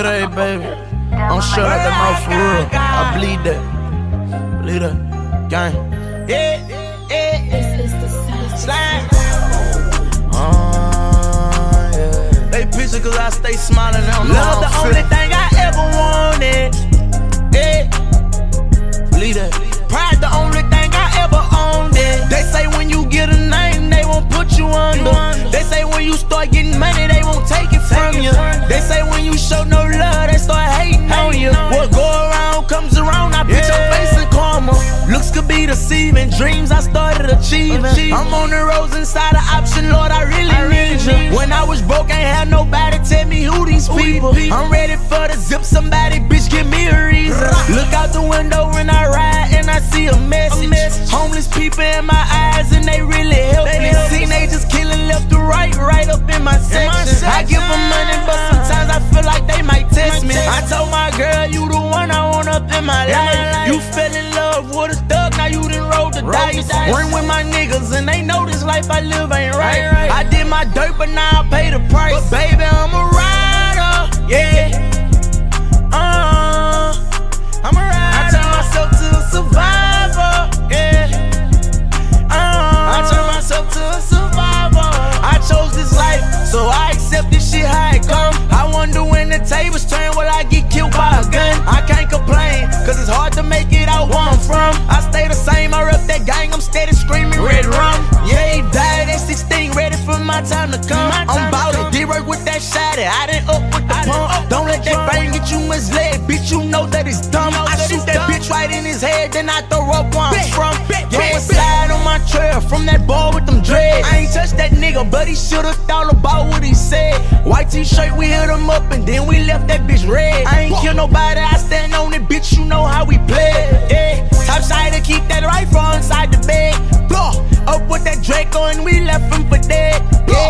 that, baby. I'm sure like that mouth for real. I bleed that. Bleed that. Gang. Yeah. This is the Slime. Yeah. They picture cause I stay smiling. They don't know Love the only thing I ever wanted. Yeah. Bleed that. Pride the only thing I ever owned it. They say when you get a name, they won't put you under. They say when you start getting money, they won't take it from you. They say when you show no love, they start hating on you. What go around comes around, I put your face in karma. Looks could be deceiving, dreams I started achieving. I'm on the roads inside the option, Lord, I really need you. When I was broke, ain't had nobody tell me who these people. I'm ready for the zip somebody, bitch, give me a reason. Look out the window when I ride and I see a message. Homeless people in my eyes and they really helpless. Teenagers killing left to right up in my section. I give them money, but sometimes I feel like they might test me. I told my girl, you the one I want up in my life. You fell in love with a thug, now you done rolled the dice. Ring with my niggas and they know this life I live ain't right. I did my dirt, but now I pay the price. But baby, I'm a rider, yeah. I'm a rider. I turn myself to a survivor, yeah. I turn myself to a survivor. I chose this life, so I accept this shit how it come. I wonder when the tables turn, will I get killed by a gun? I can't complain, cause it's hard to make it out where I'm from. I stay the same, I rep that gang, I'm steady screaming red rum. Yeah, he died at 16, ready for my time to come. I'm ballin', did work with that shotty, I done up with the pump. Don't let that bang get you misled, bitch, you know that it's dumb. I shoot that bitch right in his head, then I throw up where I'm from. Yeah, slide on my trail from that ball with them dreads. I ain't touched that nigga, but he should've thought about what he said. White t-shirt, we hit him up and then we left that bitch red. I ain't kill nobody, I stand on it, bitch, you know how we play. Yeah, top side to keep that rifle inside the bed. Blow up with that Draco and we left him for dead. Yeah.